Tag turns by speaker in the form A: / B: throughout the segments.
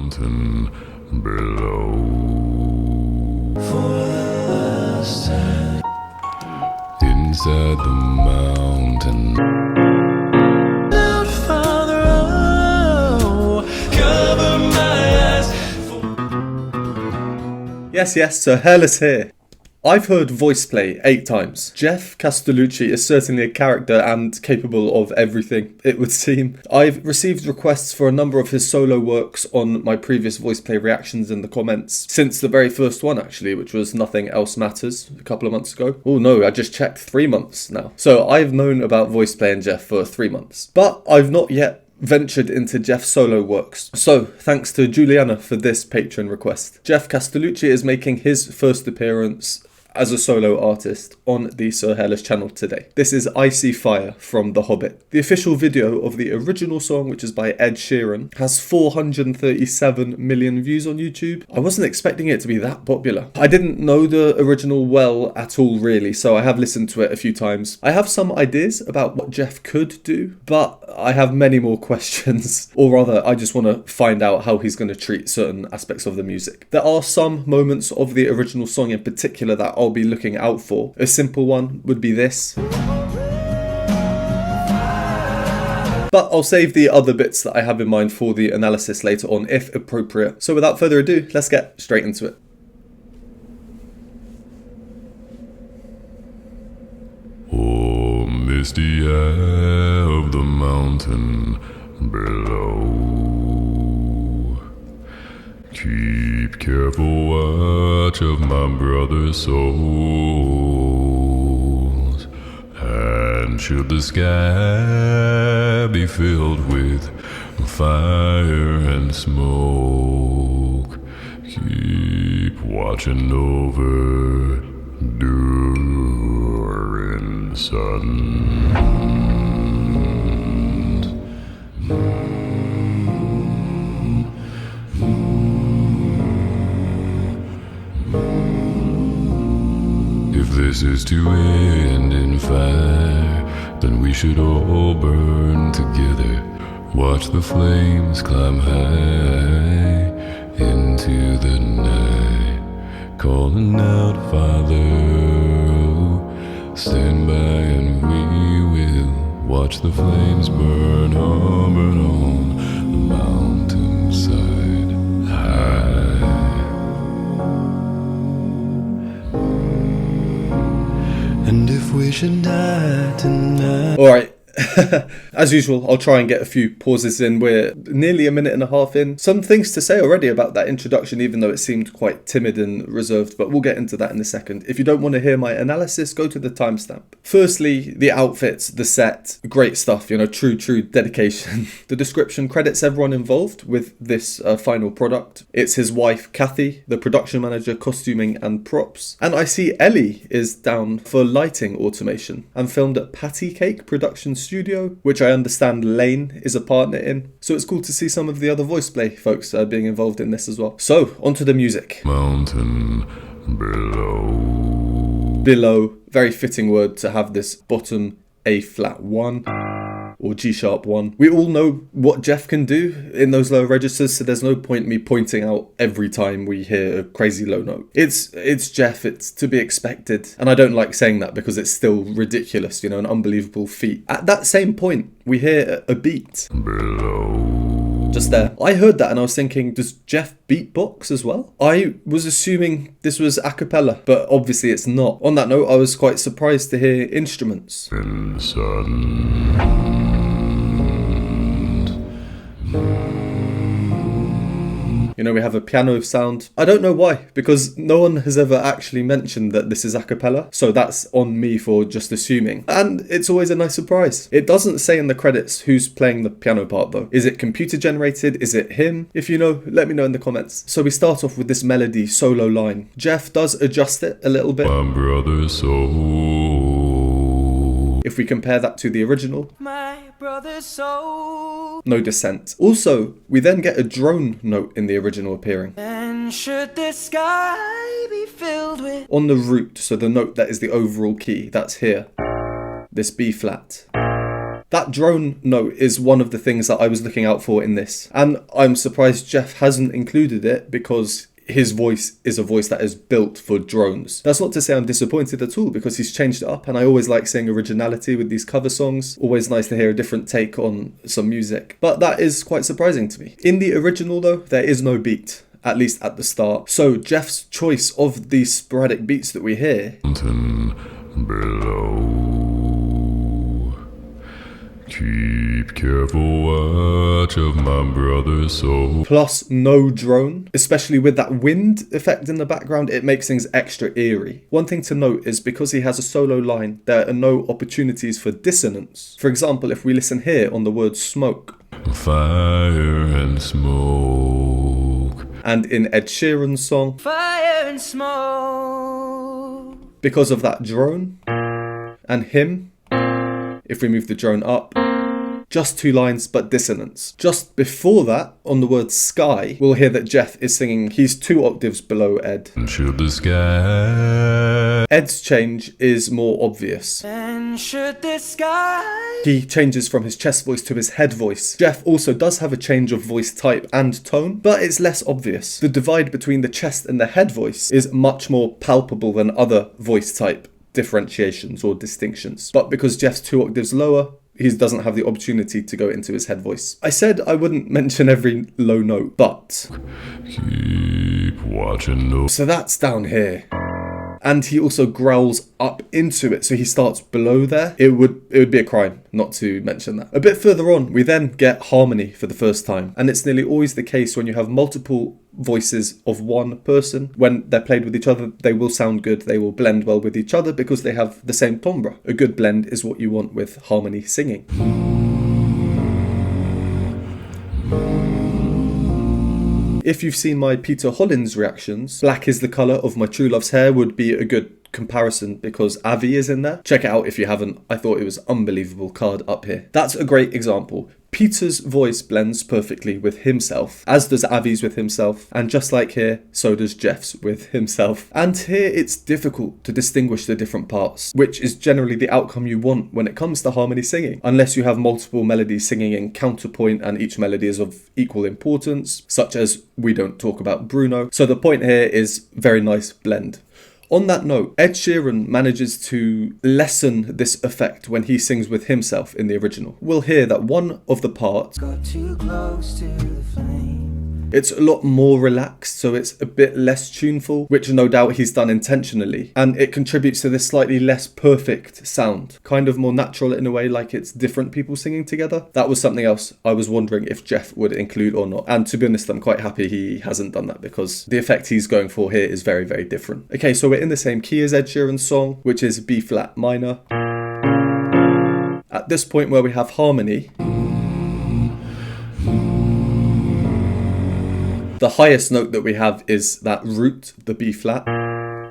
A: mountain below. Inside the mountain. Not farther, oh, cover my eyes.
B: Yes, so Hairless here. I've heard voice play 8 times. Geoff Castellucci is certainly a character and capable of everything, it would seem. I've received requests for a number of his solo works on my previous voice play reactions in the comments, since the very first one actually, which was Nothing Else Matters, a couple of months ago. Oh no, I just checked, 3 months now. So I've known about voice play and Geoff for 3 months. But I've not yet ventured into Geoff's solo works. So, thanks to Juliana for this patron request. Geoff Castellucci is making his first appearance as a solo artist on the Sir Hairless channel today. This is Icy Fire from The Hobbit. The official video of the original song, which is by Ed Sheeran, has 437 million views on YouTube. I wasn't expecting it to be that popular. I didn't know the original well at all really, so I have listened to it a few times. I have some ideas about what Geoff could do, but I have many more questions. Or rather, I just want to find out how he's going to treat certain aspects of the music. There are some moments of the original song in particular that I'll be looking out for. A simple one would be this. But I'll save the other bits that I have in mind for the analysis later on if appropriate. So without further ado, let's get straight into it.
A: Oh, misty air of the mountain below. Keep careful watch of my brother's souls. And should the sky be filled with fire and smoke, keep watching over during sun. If this is to end in fire, then we should all burn together. Watch the flames climb high into the night, calling out, Father, stand by and we will watch the flames burn on the mountainside high. And if we should die tonight.
B: Alright. As usual, I'll try and get a few pauses in. We're nearly a minute and a half in. Some things to say already about that introduction, even though it seemed quite timid and reserved, but we'll get into that in a second. If you don't want to hear my analysis, go to the timestamp. Firstly, the outfits, the set, great stuff, true dedication. The description credits everyone involved with this final product. It's his wife, Kathy, the production manager, costuming and props. And I see Ellie is down for lighting automation and filmed at Patty Cake Production Studio, which I understand Lane is a partner in. So it's cool to see some of the other voice play folks being involved in this as well. So, onto the music.
A: Mountain below.
B: Below, very fitting word to have this bottom A flat 1 or G sharp 1. We all know what Geoff can do in those low registers, so there's no point me pointing out every time we hear a crazy low note. It's Geoff, it's to be expected, and I don't like saying that because it's still ridiculous, an unbelievable feat. At that same point, we hear a beat.
A: Below.
B: Just there. I heard that and I was thinking, does Geoff beatbox as well? I was assuming this was a cappella, but obviously it's not. On that note, I was quite surprised to hear instruments.
A: In sun.
B: We have a piano sound. I don't know why, because no one has ever actually mentioned that this is a cappella, so that's on me for just assuming. And it's always a nice surprise. It doesn't say in the credits who's playing the piano part though. Is it computer generated? Is it him? If you know, let me know in the comments. So we start off with this melody solo line. Geoff does adjust it a little bit.
A: My brother's soul.
B: If we compare that to the original,
C: my brother's soul.
B: No dissent. Also, we then get a drone note in the original appearing.
C: And should the sky be filled with
B: on the root, so the note that is the overall key, that's here. This B flat. That drone note is one of the things that I was looking out for in this, and I'm surprised Geoff hasn't included it because his voice is a voice that is built for drones. That's not to say I'm disappointed at all, because he's changed it up, and I always like seeing originality with these cover songs. Always nice to hear a different take on some music. But that is quite surprising to me. In the original though, there is no beat, at least at the start. So Geoff's choice of these sporadic beats that we hear,
A: below. Keep careful watch of my brother's soul.
B: plus no drone, especially with that wind effect in the background, it makes things extra eerie. One thing to note is because he has a solo line, there are no opportunities for dissonance. For example, if we listen here on the word smoke,
A: Fire and smoke.
B: and in Ed Sheeran's song,
C: Fire and smoke.
B: because of that drone, and him, if we move the drone up, just 2 lines but dissonance. Just before that, on the word sky, we'll hear that Geoff is singing, he's 2 octaves below Ed.
A: And should the sky.
B: Ed's change is more obvious.
C: And should the sky
B: He changes from his chest voice to his head voice. Geoff also does have a change of voice type and tone, but it's less obvious. The divide between the chest and the head voice is much more palpable than other voice type differentiations or distinctions. But because Geoff's 2 octaves lower, he doesn't have the opportunity to go into his head voice. I said I wouldn't mention every low note, but
A: Keep watching those.
B: so that's down here. And he also growls up into it, so he starts below there. It would be a crime not to mention that. A bit further on, we then get harmony for the first time, and it's nearly always the case when you have multiple voices of one person. When they're played with each other, they will sound good, they will blend well with each other because they have the same timbre. A good blend is what you want with harmony singing. If you've seen my Peter Hollins reactions, black is the colour of my true love's hair would be a good comparison because Avi is in there. Check it out if you haven't. I thought it was unbelievable card up here. That's a great example. Peter's voice blends perfectly with himself, as does Avi's with himself, and just like here, so does Geoff's with himself. And here it's difficult to distinguish the different parts, which is generally the outcome you want when it comes to harmony singing, unless you have multiple melodies singing in counterpoint and each melody is of equal importance, such as we don't talk about Bruno. So the point here is very nice blend. On that note, Ed Sheeran manages to lessen this effect when he sings with himself in the original. We'll hear that one of the parts,
C: got too close to the flame.
B: it's a lot more relaxed, so it's a bit less tuneful, which no doubt he's done intentionally, and it contributes to this slightly less perfect sound, kind of more natural in a way, like it's different people singing together. That was something else I was wondering if Geoff would include or not, and to be honest, I'm quite happy he hasn't done that because the effect he's going for here is very, very different. Okay, so we're in the same key as Ed Sheeran's song, which is B flat minor. At this point where we have harmony, the highest note that we have is that root, the B flat.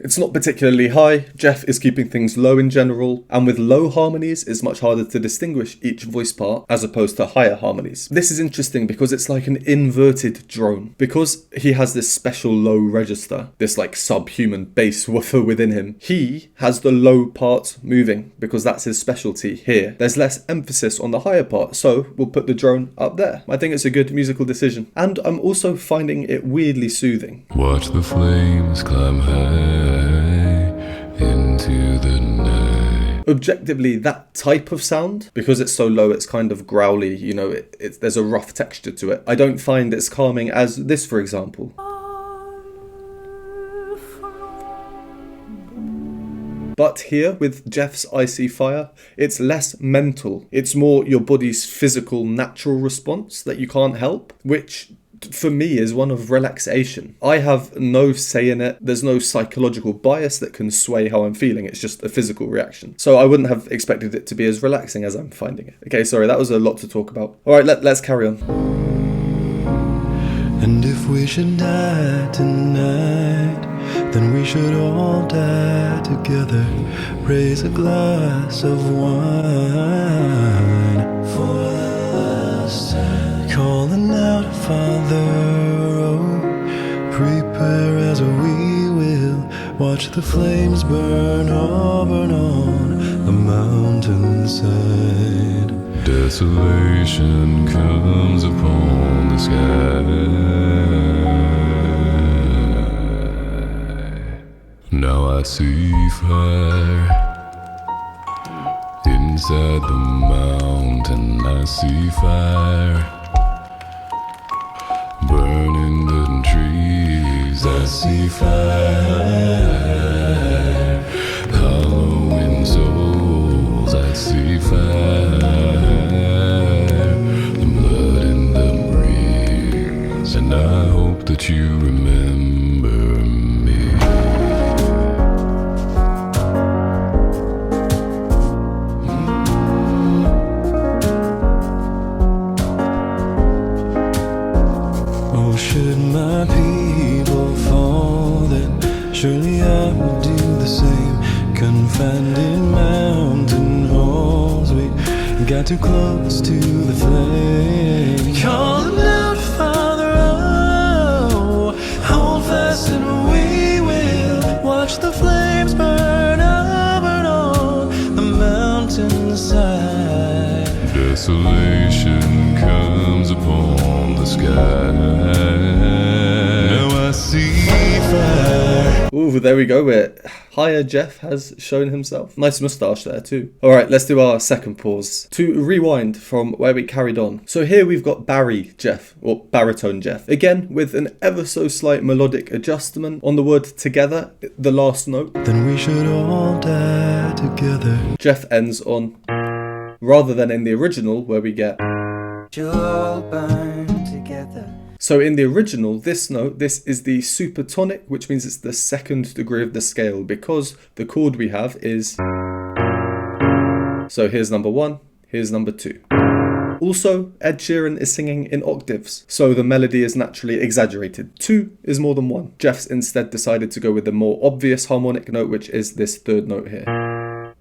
B: It's not particularly high, Geoff is keeping things low in general, and with low harmonies it's much harder to distinguish each voice part as opposed to higher harmonies. This is interesting because it's like an inverted drone. Because he has this special low register, this like subhuman bass woofer within him, he has the low parts moving because that's his specialty here. There's less emphasis on the higher part, so we'll put the drone up there. I think it's a good musical decision, and I'm also finding it weirdly soothing.
A: Watch the flames climb high into the night.
B: Objectively, that type of sound, because it's so low, it's kind of growly, you know, there's a rough texture to it. I don't find it's calming as this, for example. But here, with Geoff's Icy Fire, it's less mental. It's more your body's physical, natural response that you can't help, which for me is one of relaxation. I have no say in it. There's no psychological bias that can sway how I'm feeling. It's just a physical reaction. So I wouldn't have expected it to be as relaxing as I'm finding it. Okay, sorry, that was a lot to talk about. All right, let's carry on.
D: And if we should die tonight, then we should all die together. Raise a glass of wine for us, calling out, Father, oh, prepare as we will. Watch the flames burn on the mountainside.
A: Desolation comes upon the sky. Now I see fire inside the mountain. I see fire burning the trees. I see fire hollowing souls. I see fire, the blood in the breeze, and I hope that you remember me.
D: Oh, should my people fall, then surely I will do the same. Confined in mountain halls, we got too close to the flame. Calling out, Father, oh, hold fast and we will watch the flames burn up and on the mountainside.
A: Desolation comes upon the sky. Now I see fire.
B: Ooh, there we go. Higher Geoff has shown himself. Nice moustache there too. Alright, let's do our second pause. To rewind from where we carried on. So here we've got Barry Geoff, or baritone Geoff. Again, with an ever so slight melodic adjustment on the word together, the last note.
D: Then we should all die together.
B: Geoff ends on, rather than in the original where we get.
C: You'll all burn together.
B: So in the original, this note, this is the supertonic, which means it's the second degree of the scale, because the chord we have is. So here's number 1, here's number 2. Also, Ed Sheeran is singing in octaves, so the melody is naturally exaggerated. 2 is more than 1. Geoff's instead decided to go with the more obvious harmonic note, which is this third note here.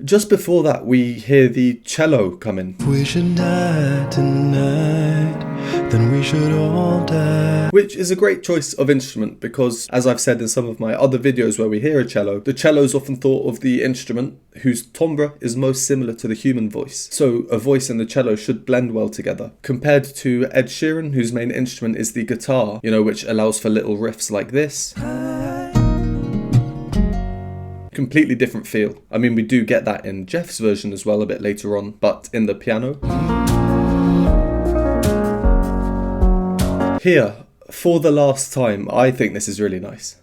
B: Just before that, we hear the cello come in.
D: If we should die tonight, then we should all die.
B: Which is a great choice of instrument because, as I've said in some of my other videos where we hear a cello, the cello is often thought of the instrument whose timbre is most similar to the human voice. So a voice and the cello should blend well together. Compared to Ed Sheeran, whose main instrument is the guitar, which allows for little riffs like this. Completely different feel. I mean, we do get that in Geoff's version as well a bit later on, but in the piano. Here, for the last time, I think this is really nice.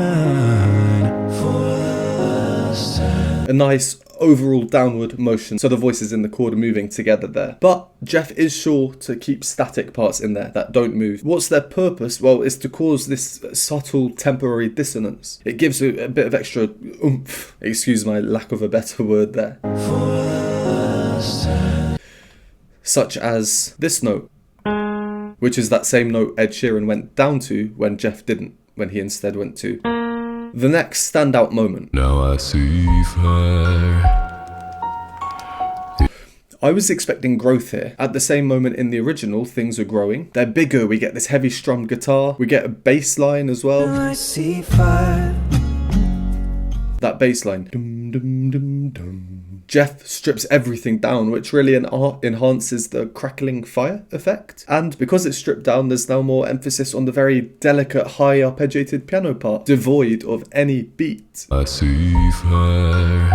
B: A nice overall downward motion, so the voices in the chord are moving together there. But Geoff is sure to keep static parts in there that don't move. What's their purpose? Well, it's to cause this subtle temporary dissonance. It gives a bit of extra oomph, excuse my lack of a better word there. Such as this note, which is that same note Ed Sheeran went down to when Geoff didn't, when he instead went to. The next standout moment.
A: Now I see fire.
B: I was expecting growth here. At the same moment in the original, things are growing. They're bigger, we get this heavy strum guitar, we get a bass line as well.
C: I see fire.
B: That bass line. Dum, dum, dum, dum. Geoff strips everything down, which really enhances the crackling fire effect. And because it's stripped down, there's now more emphasis on the very delicate, high arpeggiated piano part, devoid of any beat.
A: I see fire.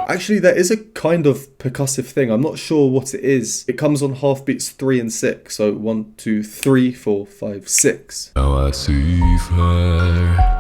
B: Actually, there is a kind of percussive thing. I'm not sure what it is. It comes on half beats 3 and 6. So 1, 2, 3, 4, 5, 6.
A: Now I see fire.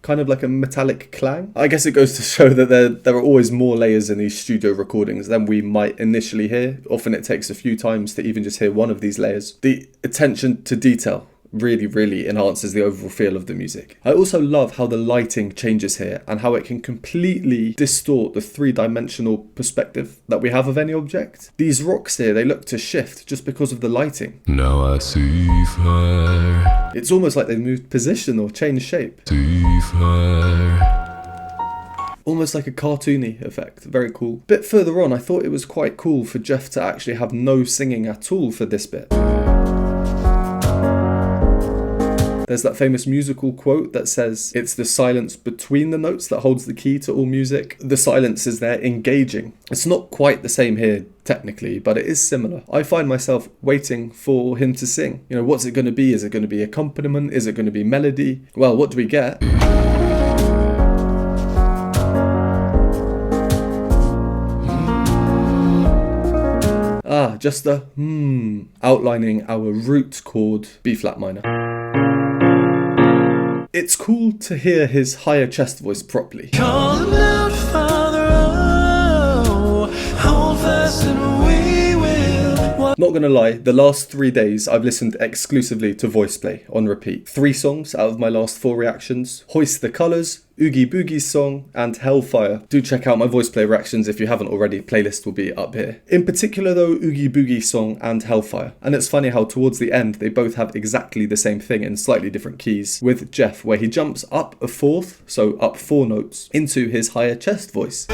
B: Kind of like a metallic clang. I guess it goes to show that there are always more layers in these studio recordings than we might initially hear. Often it takes a few times to even just hear one of these layers. The attention to detail really enhances the overall feel of the music. I also love how the lighting changes here and how it can completely distort the three-dimensional perspective that we have of any object. These rocks here, they look to shift just because of the lighting.
A: Now I see fire.
B: It's almost like they moved position or changed shape.
A: See fire.
B: Almost like a cartoony effect. Very cool. Bit further on, I thought it was quite cool for Geoff to actually have no singing at all for this bit. There's that famous musical quote that says, it's the silence between the notes that holds the key to all music. The silence is there engaging. It's not quite the same here technically, but it is similar. I find myself waiting for him to sing. You know, what's it going to be? Is it going to be accompaniment? Is it going to be melody? Well, what do we get? Just a outlining our root chord B flat minor. It's cool to hear his higher chest voice properly.
D: Call him out, Father, oh, hold fast and we will.
B: Not gonna lie, the last 3 days I've listened exclusively to voice play on repeat. 3 songs out of my last 4 reactions: Hoist the Colours, Oogie Boogie's song, and Hellfire. Do check out my voice play reactions if you haven't already. Playlist will be up here. In particular though, Oogie Boogie's song and Hellfire. And it's funny how towards the end they both have exactly the same thing in slightly different keys, with Geoff where he jumps up a fourth, so up 4 notes, into his higher chest voice.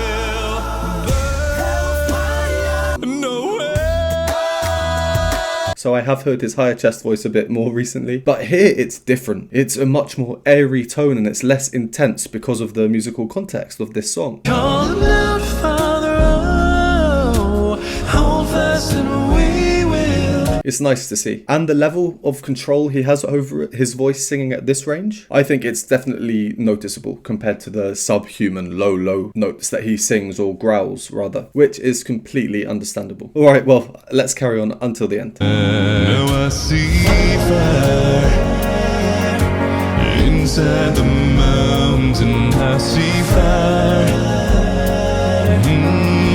B: So I have heard his higher chest voice a bit more recently, but here it's different. It's a much more airy tone and it's less intense because of the musical context of this song.
D: Call him out, Father, oh, hold fast and we will.
B: It's nice to see. And the level of control he has over his voice singing at this range, I think it's definitely noticeable compared to the subhuman low notes that he sings, or growls rather, which is completely understandable. Alright, well, let's carry on until the end.
D: Now I see fire inside the mountain. I see fire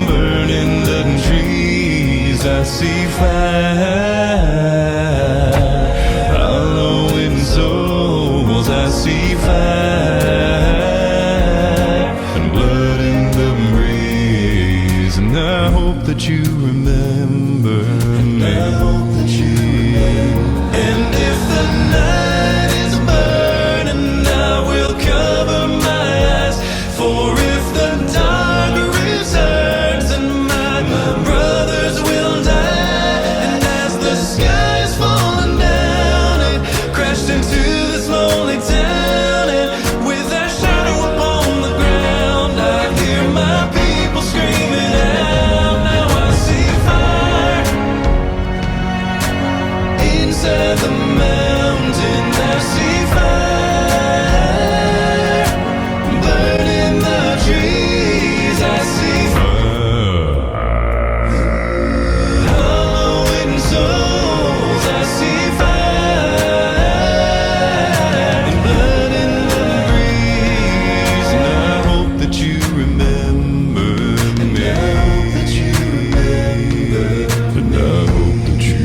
D: burning the trees. I see fire hollowing souls. I see fire and blood in the breeze. And I hope that you remember me. I hope that you. And if the night is burning, I will cover my eyes. For if the dark returns and my brothers will die, and as the sky is falling down, it crashed into this lonely town, and with that shadow upon the ground, I hear my people screaming out. Now I see fire inside the mountain. I see fire burning the trees. I see fire hollowing souls. I see fire and blood in the breeze. And I hope that you remember me. And I hope that you remember. And I hope that you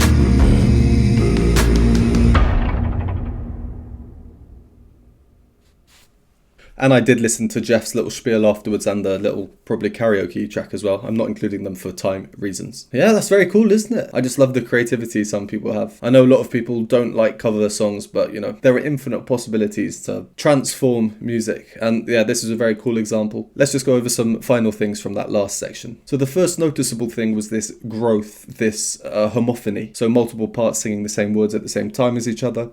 B: And I did listen to Geoff's little spiel afterwards and the little probably karaoke track as well. I'm not including them for time reasons. Yeah, that's very cool, isn't it? I just love the creativity some people have. I know a lot of people don't like cover songs, but you know, there are infinite possibilities to transform music. And yeah, this is a very cool example. Let's just go over some final things from that last section. So the first noticeable thing was this growth, this homophony. So multiple parts singing the same words at the same time as each other.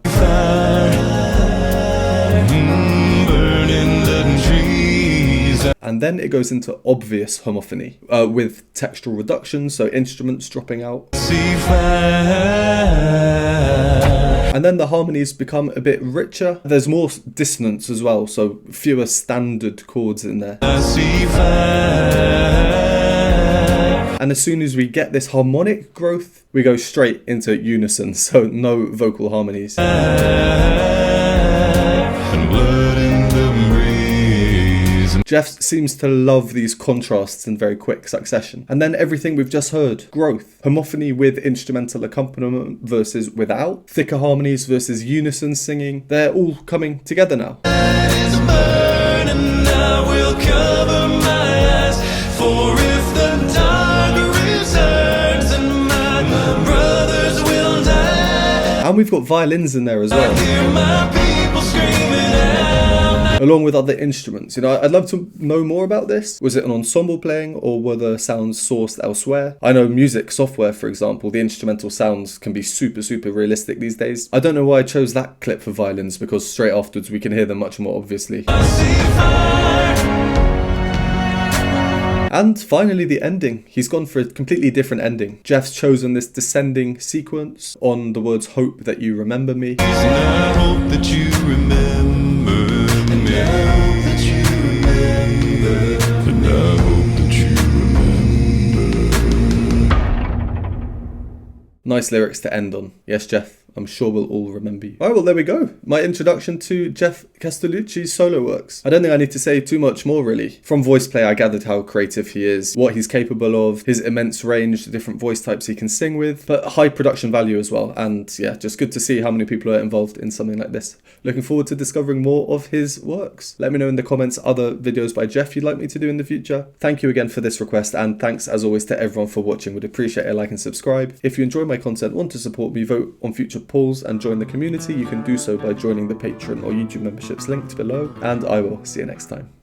B: And then it goes into obvious homophony with textural reduction, so instruments dropping out. And then the harmonies become a bit richer. There's more dissonance as well, so fewer standard chords in there. And as soon as we get this harmonic growth, we go straight into unison, so no vocal harmonies. Geoff seems to love these contrasts in very quick succession. And then everything we've just heard. Growth. Homophony with instrumental accompaniment versus without. Thicker harmonies versus unison singing. They're all coming together now. And we've got violins in there as well. along with other instruments. You know, I'd love to know more about this. Was it an ensemble playing, or were the sounds sourced elsewhere? I know music software, for example, the instrumental sounds can be super realistic these days. I don't know why I chose that clip for violins, because straight afterwards we can hear them much more obviously. And finally the ending. He's gone for a completely different ending. Geoff's chosen this descending sequence on the words "hope that you remember me."
D: And I hope that you remember me. And I hope that you remember.
A: And I hope that you remember.
B: Nice lyrics to end on. Yes, Geoff, I'm sure we'll all remember you. Alright, well there we go. My introduction to Geoff Castellucci's solo works. I don't think I need to say too much more really. From voice play I gathered how creative he is, what he's capable of, his immense range, the different voice types he can sing with, but high production value as well. And yeah, just good to see how many people are involved in something like this. Looking forward to discovering more of his works. Let me know in the comments other videos by Geoff you'd like me to do in the future. Thank you again for this request, and thanks as always to everyone for watching. Would appreciate a like and subscribe. If you enjoy my content, want to support me, vote on future polls and join the community, you can do so by joining the Patreon or YouTube memberships linked below, and I will see you next time.